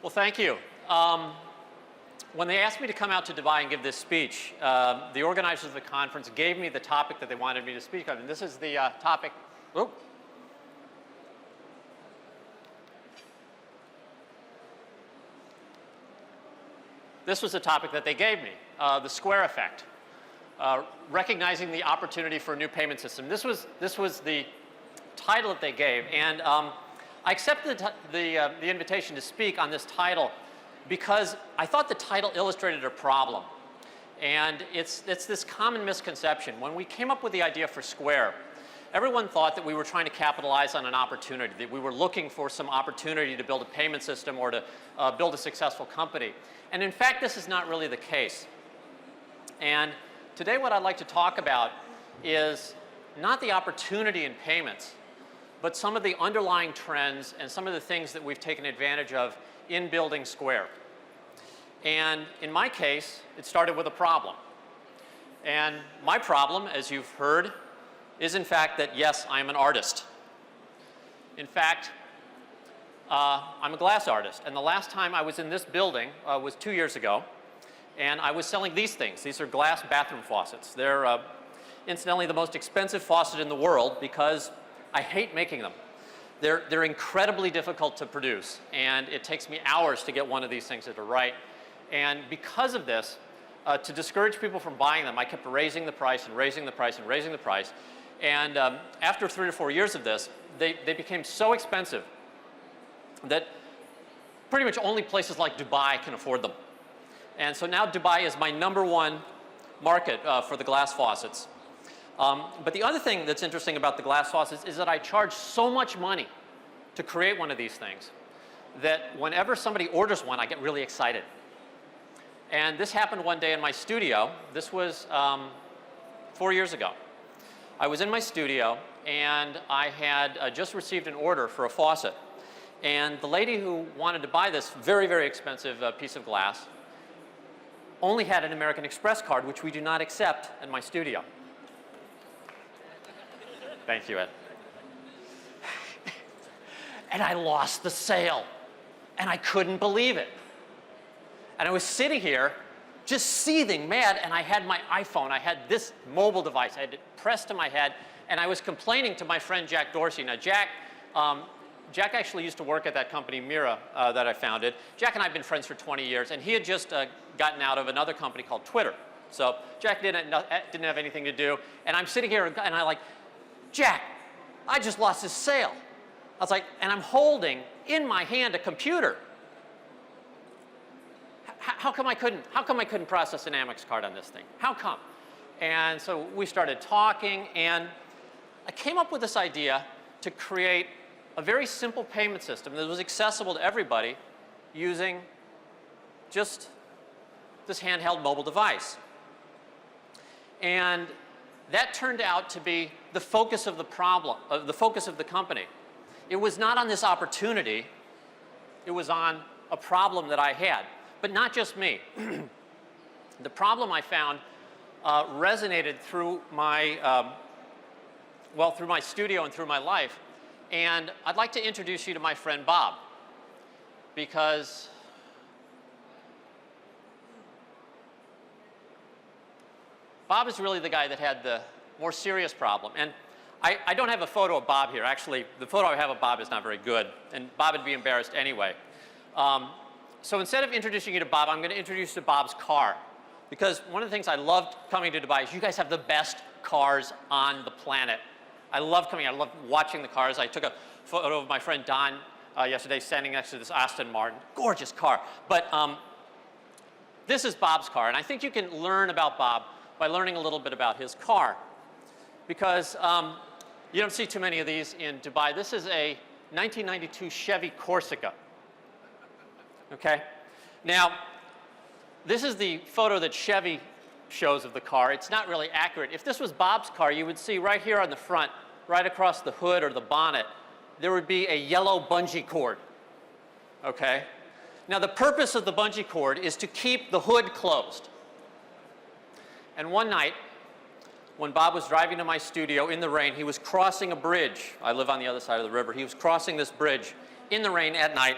Well, thank you. When they asked me to come out to Dubai and give this speech, the organizers of the conference gave me the topic that they wanted me to speak on. And this is the topic. Oops. This was the topic that they gave me, the square effect, recognizing the opportunity for a new payment system. This was the title that they gave. And I accepted the invitation to speak on this title because I thought the title illustrated a problem. And it's this common misconception. When we came up with the idea for Square, everyone thought that we were trying to capitalize on an opportunity, that we were looking for some opportunity to build a payment system or to build a successful company. And in fact, this is not really the case. And today what I'd like to talk about is not the opportunity in payments, but some of the underlying trends and some of the things that we've taken advantage of in building Square. And in my case, it started with a problem. And my problem, as you've heard, is in fact that, yes, I'm an artist. In fact, I'm a glass artist. And the last time I was in this building was 2 years ago. And I was selling these things. These are glass bathroom faucets. They're incidentally the most expensive faucet in the world because I hate making them. They're incredibly difficult to produce. And it takes me hours to get one of these things that are right. And because of this, to discourage people from buying them, I kept raising the price and raising the price and raising the price. And after 3 or 4 years of this, they became so expensive that pretty much only places like Dubai can afford them. And so now Dubai is my #1 market for the glass faucets. But the other thing that's interesting about the glass faucets is that I charge so much money to create one of these things that whenever somebody orders one, I get really excited. And this happened one day in my studio. This was 4 years ago. I was in my studio and I had just received an order for a faucet. And the lady who wanted to buy this very, very expensive piece of glass only had an American Express card, which we do not accept in my studio. Thank you, Ed. And I lost the sale. And I couldn't believe it. And I was sitting here just seething mad, and I had my iPhone. I had this mobile device. I had it pressed to my head, and I was complaining to my friend Jack Dorsey. Now, Jack actually used to work at that company, Mira, that I founded. Jack and I have been friends for 20 years, and he had just gotten out of another company called Twitter. So Jack didn't have anything to do, and I'm sitting here, and I'm like, Jack, I just lost this sale. I was like, and I'm holding in my hand a computer. How come I couldn't process an Amex card on this thing? How come? And so we started talking, and I came up with this idea to create a very simple payment system that was accessible to everybody using just this handheld mobile device. And that turned out to be the focus of the problem, the focus of the company. It was not on this opportunity. It was on a problem that I had. But not just me. The problem I found resonated through my, through my studio and through my life. And I'd like to introduce you to my friend Bob, because Bob is really the guy that had the more serious problem. And I don't have a photo of Bob here. Actually, the photo I have of Bob is not very good, and Bob would be embarrassed anyway. So instead of introducing you to Bob, I'm going to introduce you to Bob's car. Because one of the things I loved coming to Dubai is you guys have the best cars on the planet. I love coming. I love watching the cars. I took a photo of my friend Don yesterday standing next to this Aston Martin. Gorgeous car. But this is Bob's car. And I think you can learn about Bob by learning a little bit about his car. Because you don't see too many of these in Dubai. This is a 1992 Chevy Corsica. Okay? Now, this is the photo that Chevy shows of the car. It's not really accurate. If this was Bob's car, you would see right here on the front, right across the hood or the bonnet, there would be a yellow bungee cord. Okay? Now, the purpose of the bungee cord is to keep the hood closed. And one night, when Bob was driving to my studio in the rain, he was crossing a bridge. I live on the other side of the river. He was crossing this bridge in the rain at night.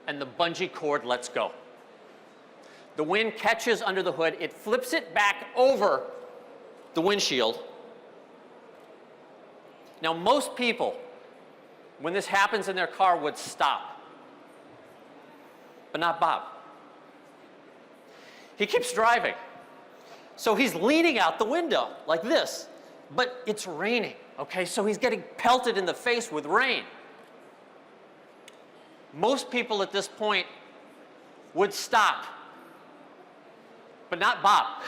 and the bungee cord lets go. The wind catches under the hood, it flips it back over the windshield. Now, most people, when this happens in their car, would stop, but not Bob. He keeps driving. So he's leaning out the window like this, but it's raining, okay? So he's getting pelted in the face with rain. Most people at this point would stop, but not Bob.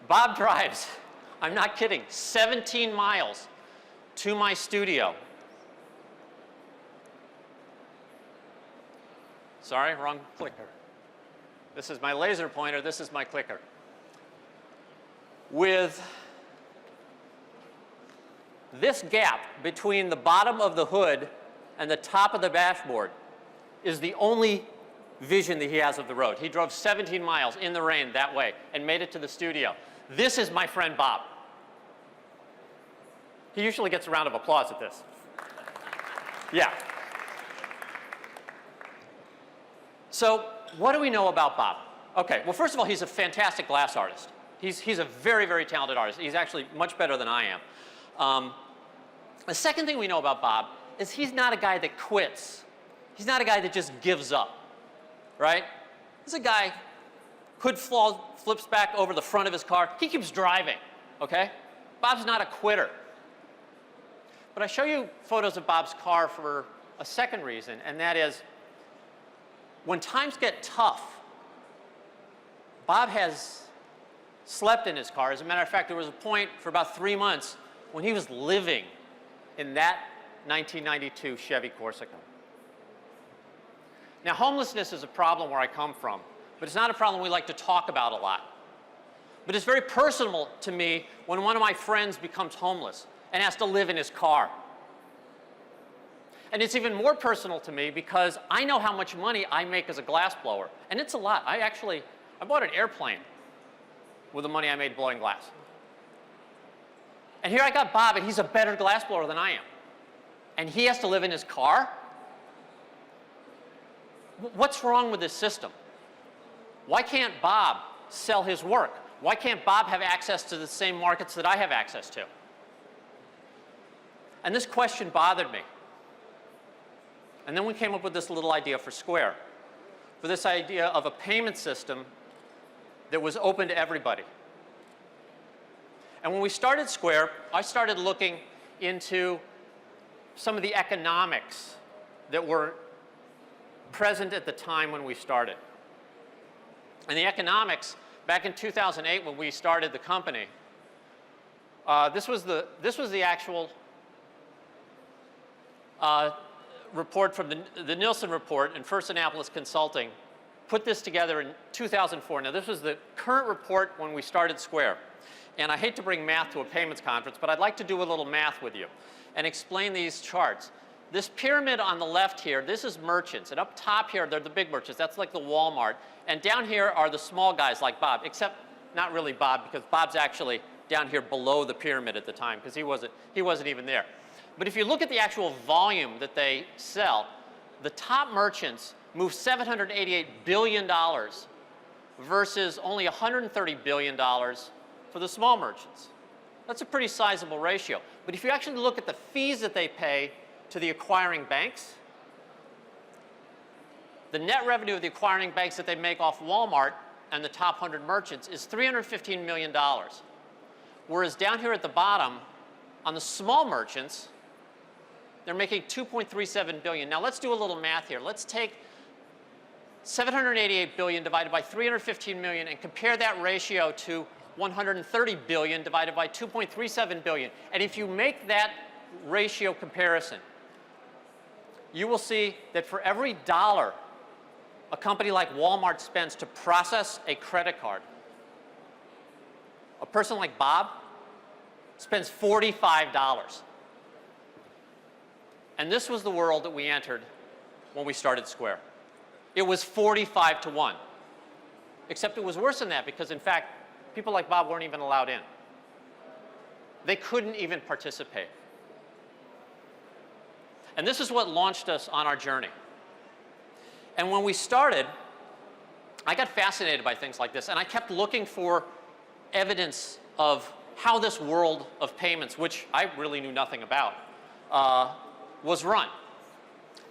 Bob drives, I'm not kidding, 17 miles to my studio. Sorry, wrong clicker. This is my laser pointer, this is my clicker. With this gap between the bottom of the hood and the top of the dashboard is the only vision that he has of the road. He drove 17 miles in the rain that way and made it to the studio. This is my friend Bob. He usually gets a round of applause at this. Yeah. So what do we know about Bob? Okay, well, first of all, he's a fantastic glass artist. He's a very, very talented artist. He's actually much better than I am. The second thing we know about Bob is he's not a guy that quits. He's not a guy that just gives up, right? He's a guy, hood flips back over the front of his car. He keeps driving, okay? Bob's not a quitter. But I show you photos of Bob's car for a second reason, and that is when times get tough, Bob has slept in his car. As a matter of fact, there was a point for about 3 months when he was living in that 1992 Chevy Corsica. Now, homelessness is a problem where I come from, but it's not a problem we like to talk about a lot. But it's very personal to me when one of my friends becomes homeless and has to live in his car. And it's even more personal to me because I know how much money I make as a glass blower, and it's a lot. I bought an airplane with the money I made blowing glass. And here I got Bob, and he's a better glass blower than I am. And he has to live in his car? What's wrong with this system? Why can't Bob sell his work? Why can't Bob have access to the same markets that I have access to? And this question bothered me. And then we came up with this little idea for Square, for this idea of a payment system that was open to everybody. And when we started Square, I started looking into some of the economics that were present at the time when we started. And the economics, back in 2008 when we started the company, this was the actual report from the Nielsen report, and First Annapolis Consulting put this together in 2004. Now, this was the current report when we started Square. And I hate to bring math to a payments conference, but I'd like to do a little math with you and explain these charts. This pyramid on the left here, this is merchants. And up top here, they're the big merchants. That's like the Walmart. And down here are the small guys like Bob, except not really Bob, because Bob's actually down here below the pyramid at the time, because he wasn't even there. But if you look at the actual volume that they sell, the top merchants move $788 billion versus only $130 billion for the small merchants. That's a pretty sizable ratio. But if you actually look at the fees that they pay to the acquiring banks, the net revenue of the acquiring banks that they make off Walmart and the top 100 merchants is $315 million. Whereas down here at the bottom, on the small merchants, they're making $2.37 billion. Now let's do a little math here. Let's take $788 billion divided by $315 million and compare that ratio to $130 billion divided by $2.37 billion. And if you make that ratio comparison, you will see that for every dollar a company like Walmart spends to process a credit card, a person like Bob spends $45. And this was the world that we entered when we started Square. It was 45 to 1. Except it was worse than that because, in fact, people like Bob weren't even allowed in. They couldn't even participate. And this is what launched us on our journey. And when we started, I got fascinated by things like this, and I kept looking for evidence of how this world of payments, which I really knew nothing about, was run.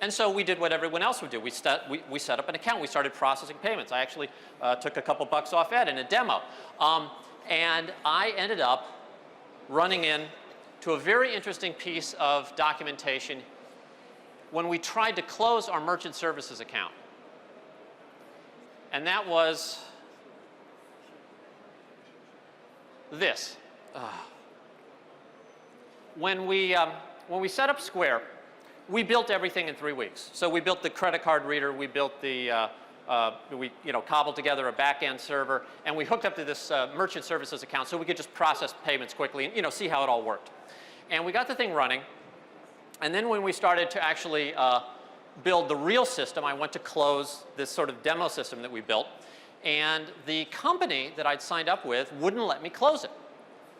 And so we did what everyone else would do. We set up an account. We started processing payments. I actually took a couple bucks off Ed in a demo. And I ended up running into a very interesting piece of documentation when we tried to close our merchant services account. And that was this. When we set up Square, we built everything in 3 weeks. So we built the credit card reader, we built the, we cobbled together a back-end server, and we hooked up to this merchant services account so we could just process payments quickly and see how it all worked. And we got the thing running. And then when we started to actually build the real system, I went to close this sort of demo system that we built. And the company that I'd signed up with wouldn't let me close it.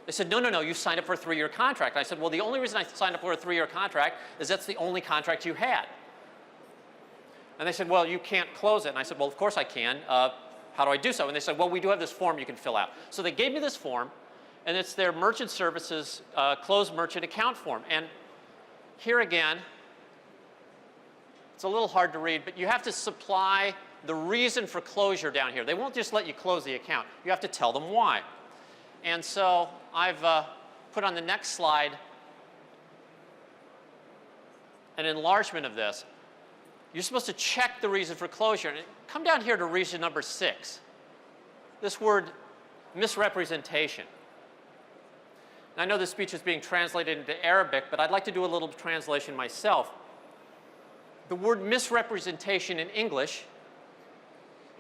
They said, no, no, no, you signed up for a 3-year contract. I said, well, the only reason I signed up for a 3-year contract is that's the only contract you had. And they said, well, you can't close it. And I said, well, of course I can. How do I do so? And they said, well, we do have this form you can fill out. So they gave me this form, and it's their merchant services closed merchant account form. And here again, it's a little hard to read, but you have to supply the reason for closure down here. They won't just let you close the account. You have to tell them why. And so I've put on the next slide an enlargement of this. You're supposed to check the reason for closure. And come down here to reason number 6. This word misrepresentation. And I know this speech is being translated into Arabic, but I'd like to do a little translation myself. The word misrepresentation in English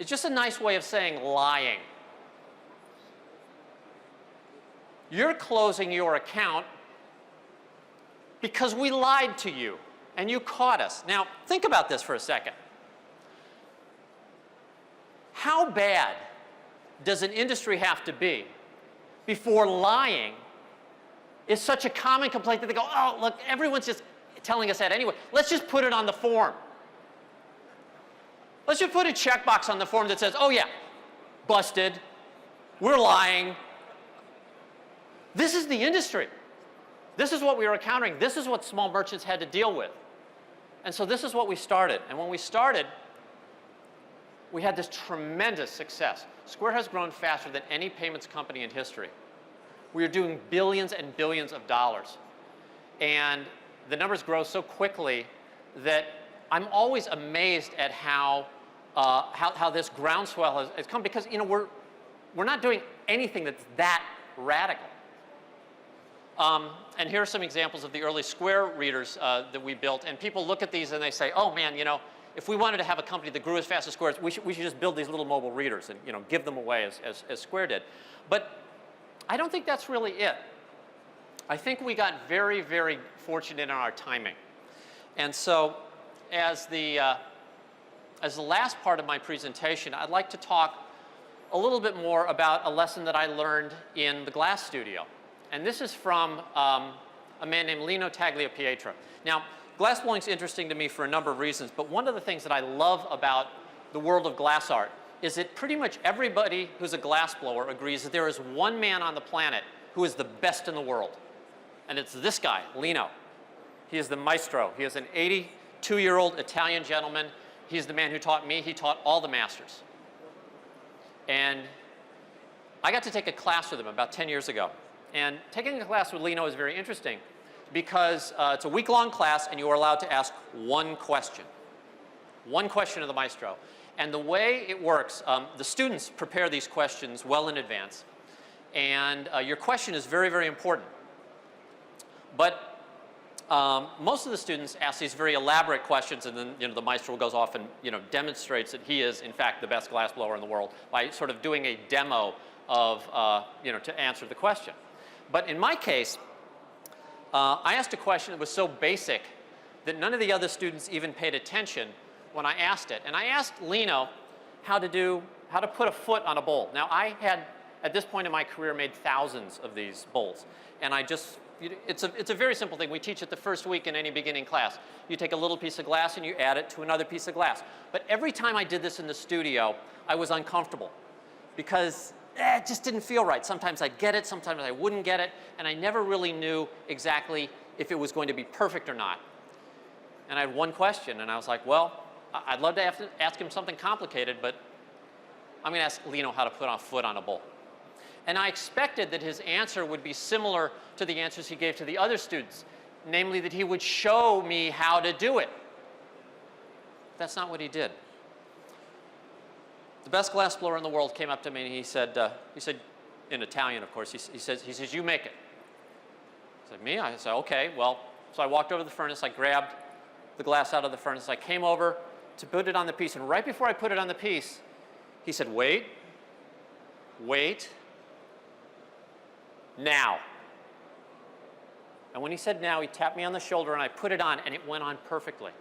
is just a nice way of saying lying. You're closing your account because we lied to you and you caught us. Now, think about this for a second. How bad does an industry have to be before lying is such a common complaint that they go, oh, look, everyone's just telling us that anyway. Let's just put it on the form. Let's just put a checkbox on the form that says, oh yeah, busted, we're lying. This is the industry. This is what we were encountering. This is what small merchants had to deal with. And so this is what we started. And when we started, we had this tremendous success. Square has grown faster than any payments company in history. We are doing billions and billions of dollars. And the numbers grow so quickly that I'm always amazed at how this groundswell has come, because we're not doing anything that's that radical. And here are some examples of the early Square readers that we built. And people look at these and they say, oh man, if we wanted to have a company that grew as fast as Square, we should just build these little mobile readers and give them away as Square did. But I don't think that's really it. I think we got very, very fortunate in our timing. And so as the last part of my presentation, I'd like to talk a little bit more about a lesson that I learned in the Glass Studio. And this is from a man named Lino Tagliapietro. Now, glass blowing is interesting to me for a number of reasons, but one of the things that I love about the world of glass art is that pretty much everybody who's a glass blower agrees that there is one man on the planet who is the best in the world. And it's this guy, Lino. He is the maestro. He is an 82-year-old Italian gentleman. He's the man who taught me. He taught all the masters. And I got to take a class with him about 10 years ago. And taking a class with Lino is very interesting because it's a week-long class and you are allowed to ask one question. One question of the maestro. And the way it works, the students prepare these questions well in advance. And your question is very, very important. But most of the students ask these very elaborate questions, and then the maestro goes off and demonstrates that he is, in fact, the best glass blower in the world by sort of doing a demo of, to answer the question. But in my case, I asked a question that was so basic that none of the other students even paid attention when I asked it. And I asked Lino how to put a foot on a bowl. Now, I had at this point in my career, made thousands of these bowls. And it's a very simple thing. We teach it the first week in any beginning class. You take a little piece of glass and you add it to another piece of glass. But every time I did this in the studio, I was uncomfortable because it just didn't feel right. Sometimes I'd get it, sometimes I wouldn't get it, and I never really knew exactly if it was going to be perfect or not. And I had one question, and I was like, well, I'd love to ask him something complicated, but I'm going to ask Lino how to put a foot on a bowl. And I expected that his answer would be similar to the answers he gave to the other students, namely that he would show me how to do it. That's not what he did. The best glass blower in the world came up to me and he said in Italian, of course, he says, you make it. I said, me? I said, okay, well, so I walked over to the furnace, I grabbed the glass out of the furnace, I came over to put it on the piece, and right before I put it on the piece, he said, wait, now. And when he said now, he tapped me on the shoulder and I put it on and it went on perfectly.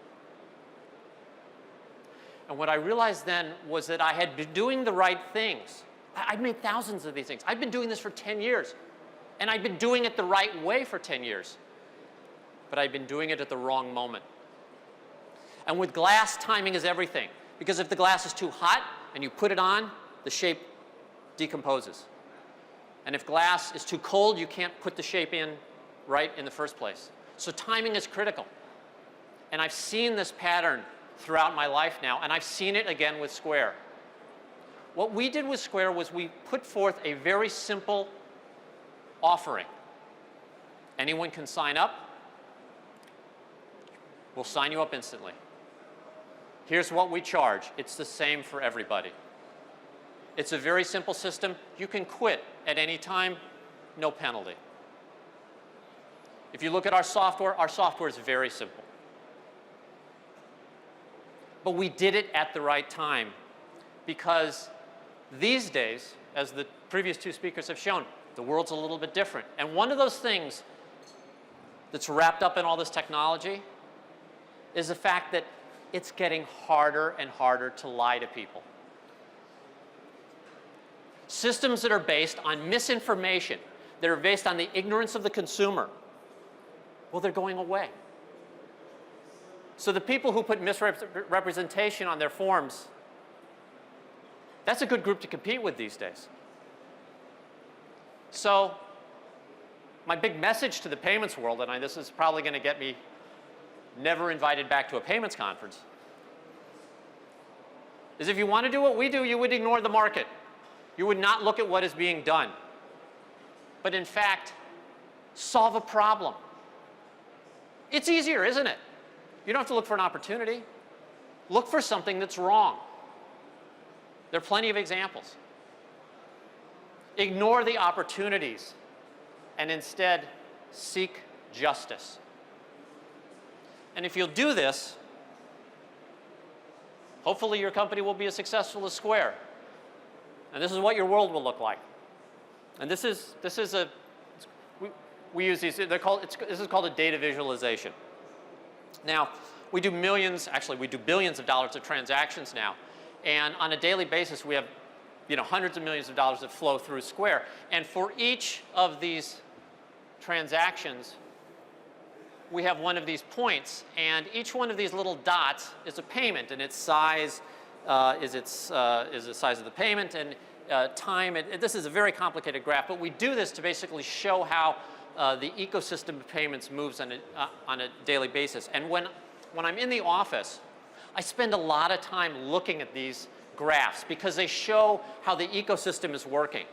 And what I realized then was that I had been doing the right things. I'd made thousands of these things. I'd been doing this for 10 years. And I'd been doing it the right way for 10 years. But I'd been doing it at the wrong moment. And with glass, timing is everything. Because if the glass is too hot and you put it on, the shape decomposes. And if glass is too cold, you can't put the shape in right in the first place. So timing is critical. And I've seen this pattern throughout my life now, and I've seen it again with Square. What we did with Square was we put forth a very simple offering. Anyone can sign up. We'll sign you up instantly. Here's what we charge. It's the same for everybody. It's a very simple system. You can quit at any time, no penalty. If you look at our software is very simple. But we did it at the right time because these days, as the previous two speakers have shown, the world's a little bit different. And one of those things that's wrapped up in all this technology is the fact that it's getting harder and harder to lie to people. Systems that are based on misinformation, that are based on the ignorance of the consumer, well, they're going away. So the people who put misrepresentation on their forms, that's a good group to compete with these days. So my big message to the payments world, and this is probably going to get me never invited back to a payments conference, is if you want to do what we do, you would ignore the market. You would not look at what is being done. But in fact, solve a problem. It's easier, isn't it? You don't have to look for an opportunity. Look for something that's wrong. There are plenty of examples. Ignore the opportunities and instead seek justice. And if you'll do this, hopefully your company will be as successful as Square. And this is what your world will look like. And this is we use these, this is called a data visualization. Now, we do billions of dollars of transactions now. And on a daily basis, we have hundreds of millions of dollars that flow through Square. And for each of these transactions, we have one of these points. And each one of these little dots is a payment. And its size is the size of the payment. And time, this is a very complicated graph. But we do this to basically show how the ecosystem of payments moves on a daily basis. And when I'm in the office, I spend a lot of time looking at these graphs because they show how the ecosystem is working.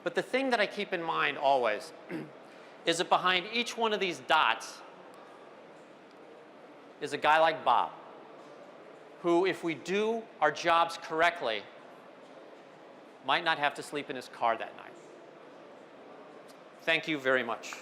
But the thing that I keep in mind always is that behind each one of these dots is a guy like Bob, who, if we do our jobs correctly, might not have to sleep in his car that night. Thank you very much.